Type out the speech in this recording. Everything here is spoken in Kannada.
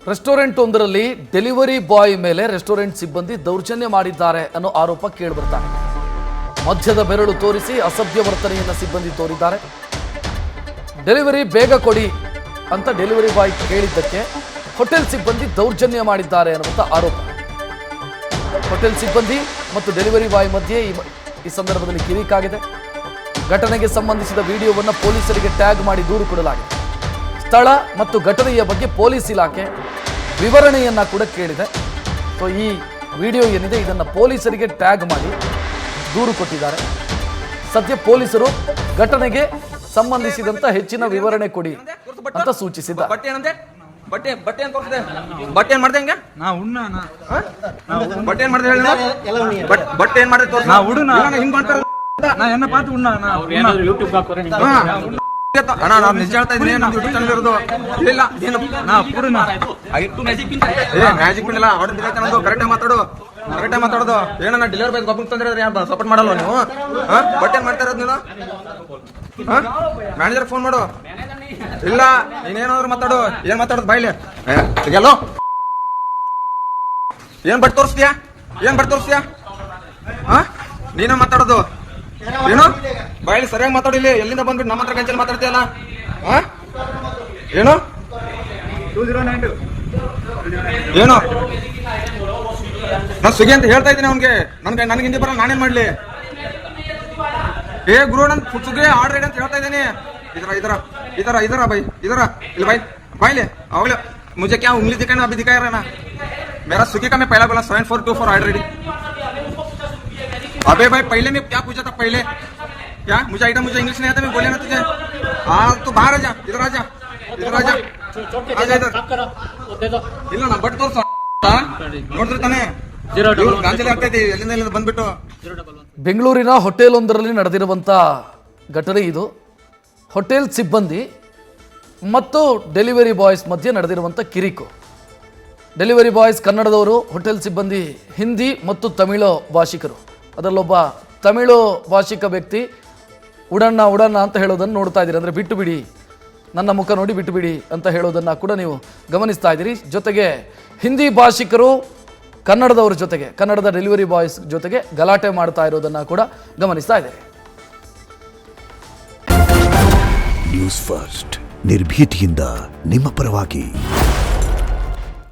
ರೆಸ್ಟೋರೆಂಟ್ ಒಂದರಲ್ಲಿ ಡೆಲಿವರಿ ಬಾಯ್ ಮೇಲೆ ರೆಸ್ಟೋರೆಂಟ್ ಸಿಬ್ಬಂದಿ ದೌರ್ಜನ್ಯ ಮಾಡಿದ್ದಾರೆ ಅನ್ನೋ ಆರೋಪ ಕೇಳಿಬರ್ತಾ ಇದೆ. ಮಧ್ಯದ ಬೆರಳು ತೋರಿಸಿ ಅಸಭ್ಯ ವರ್ತನೆಯನ್ನು ಸಿಬ್ಬಂದಿ ತೋರಿದ್ದಾರೆ. ಡೆಲಿವರಿ ಬೇಗ ಕೊಡಿ ಅಂತ ಡೆಲಿವರಿ ಬಾಯ್ ಕೇಳಿದ್ದಕ್ಕೆ ಹೋಟೆಲ್ ಸಿಬ್ಬಂದಿ ದೌರ್ಜನ್ಯ ಮಾಡಿದ್ದಾರೆ ಅನ್ನುವಂಥ ಆರೋಪ. ಹೋಟೆಲ್ ಸಿಬ್ಬಂದಿ ಮತ್ತು ಡೆಲಿವರಿ ಬಾಯ್ ಮಧ್ಯೆ ಈ ಸಂದರ್ಭದಲ್ಲಿ ಕಿರಿಕಾಗಿದೆ. ಘಟನೆಗೆ ಸಂಬಂಧಿಸಿದ ವಿಡಿಯೋವನ್ನು ಪೊಲೀಸರಿಗೆ ಟ್ಯಾಗ್ ಮಾಡಿ ದೂರು ಕೊಡಲಾಗಿದೆ. ಸ್ಥಳ ಮತ್ತು ಘಟನೆಯ ಬಗ್ಗೆ ಪೊಲೀಸ್ ಇಲಾಖೆ ವಿವರಣೆಯನ್ನ ಕೂಡ ಕೇಳಿದೆ. ಸೊ ಈ ವಿಡಿಯೋ ಏನಿದೆ ಇದನ್ನು ಪೊಲೀಸರಿಗೆ ಟ್ಯಾಗ್ ಮಾಡಿ ದೂರು ಕೊಟ್ಟಿದ್ದಾರೆ. ಸದ್ಯ ಪೊಲೀಸರು ಘಟನೆಗೆ ಸಂಬಂಧಿಸಿದಂತ ಹೆಚ್ಚಿನ ವಿವರಣೆ ಕೊಡಿ ಅಂತ ಸೂಚಿಸಿದ್ದಾರೆ. ಬಟ್ಟೆ ಏನ್ ತೋರಿಸಿದೆ? ಬಟ್ಟೆ ಏನ್ ಮಾಡ್ದೆ? ಬಟ್ಟೆ ಏನ್ ಮಾಡ್ದೆ? ಬಟ್ಟೆ ಏನ್ ಮಾಡ್ದೆ ತೋರಿಸಿ. ಹಿಂಗ್ ಮಾಡ್ತಾರೆ ಅಣ್ಣ. ನಾನು ನಿಜ ಹೇಳ್ತಾ ಇದ್ದೀನಿ, ನಮ್ದು ಯೂಟ್ಯೂಬ್ ಚಾನಲ್ ಇರೋದು. ಇಲ್ಲ ಮ್ಯಾಜಿಕ್ ಪಿನ್ ಇಲ್ಲ, ಆರ್ಡರ್ ದಿನ ನಮ್ದು. ಕರೆಕ್ಟಾಗಿ ಮಾತಾಡೋದು. ಏನನ್ನ ಡೆಲಿವರಿ ಬಾಯ್ ಗೊಬ್ಬರ ತಂದ್ರೆ ಸಪೋರ್ಟ್ ಮಾಡಲ್ವ ನೀವು? ಬಟ್ಟೆ ಏನ್ ಮಾಡ್ತಾ ಇರೋದು ನೀನು? ಮ್ಯಾನೇಜರ್ ಫೋನ್ ಮಾಡು. ಇಲ್ಲ ನೀನೇನಾದ್ರು ಮಾತಾಡು. ಏನ್ ಮಾತಾಡೋದು ಬಾಯ್ಲಿ? ಸಿಗಲ್ಲೋ. ಏನ್ ಬಟ್ಟೆ ತೋರಿಸ್ತೀಯಾ? ನೀನ ಮಾತಾಡೋದು ಏನು? ಬಾಯ್ಲಿ ಸರಿಯಾಗಿ ಮಾತಾಡಿಲ್ಲ. ಎಲ್ಲಿಂದ ಬಂದ್ಬಿಟ್ಟು ನಮ್ಮ ಹತ್ರ ಗಂಚಲ್ಲಿ ಮಾತಾಡ್ತೀಯಲ್ಲ? ಏನು ಏನು ನಾನು ಸ್ವಿಗ್ಗಿ ಅಂತ ಹೇಳ್ತಾ ಇದ್ದೀನಿ ಅವನ್ಗೆ. ನನಗೆ ಹಿಂದಿ ಬರಲ್ಲ, ನಾನೇನ್ ಮಾಡ್ಲಿ? ಗುರು ನನ್ ಸ್ವಿಗ್ಗಿ ಆರ್ಡರ್ ಇಡಿ ಅಂತ ಹೇಳ್ತಾ ಇದ್ದೀನಿ. इधर भाई, इधर भाई ले अवले मुझे क्या उंगली दिखाना? अभी दिखाया रहा ना मेरा स्विगी का. मैं पहला बोला 7424 ऑर्डर रेडी. अबे भाई पहले मैं क्या पूछा था? पहले क्या मुझे आइटम मुझे इंग्लिश नहीं आता? मैं बोले ना तुझे. हाँ तू बाहर आ जा, इधर आ जा इधर. ಇಲ್ಲ ನಾ ಬಟ್ ತೋರ್ಸ ನೋಡಿದ್ರೆ ತಾನೆ ಗಾಂಜಲಿ ಆಗ್ತೈತಿ. ಎಲ್ಲಿಂದ ಬಂದ್ಬಿಟ್ಟು ಬೆಂಗಳೂರಿನ ಹೋಟೆಲ್ ಒಂದರಲ್ಲಿ ನಡೆದಿರುವಂಥ ಘಟನೆ ಇದು. ಹೋಟೆಲ್ ಸಿಬ್ಬಂದಿ ಮತ್ತು ಡೆಲಿವರಿ ಬಾಯ್ಸ್ ಮಧ್ಯೆ ನಡೆದಿರುವಂಥ ಕಿರಿಕು. ಡೆಲಿವರಿ ಬಾಯ್ಸ್ ಕನ್ನಡದವರು, ಹೋಟೆಲ್ ಸಿಬ್ಬಂದಿ ಹಿಂದಿ ಮತ್ತು ತಮಿಳು ಭಾಷಿಕರು. ಅದರಲ್ಲೊಬ್ಬ ತಮಿಳು ಭಾಷಿಕ ವ್ಯಕ್ತಿ ಉಡಣ್ಣ ಅಂತ ಹೇಳೋದನ್ನು ನೋಡ್ತಾ ಇದ್ದೀರಿ. ಅಂದರೆ ಬಿಟ್ಟು ಬಿಡಿ, ನನ್ನ ಮುಖ ನೋಡಿ ಬಿಟ್ಟು ಬಿಡಿ ಅಂತ ಹೇಳೋದನ್ನು ಕೂಡ ನೀವು ಗಮನಿಸ್ತಾ ಇದ್ದೀರಿ. ಜೊತೆಗೆ ಹಿಂದಿ ಭಾಷಿಕರು ಕನ್ನಡದವ್ರ ಜೊತೆಗೆ, ಕನ್ನಡದ ಡೆಲಿವರಿ ಬಾಯ್ಸ್ ಜೊತೆಗೆ ಗಲಾಟೆ ಮಾಡ್ತಾ ಇರೋದನ್ನು ಕೂಡ ಗಮನಿಸ್ತಾ ಇದ್ದೀರಿ. ನ್ಯೂಸ್ ಫಸ್ಟ್ ನಿರ್ಭೀತಿಯಿಂದ ನಿಮ್ಮ ಪರವಾಗಿ.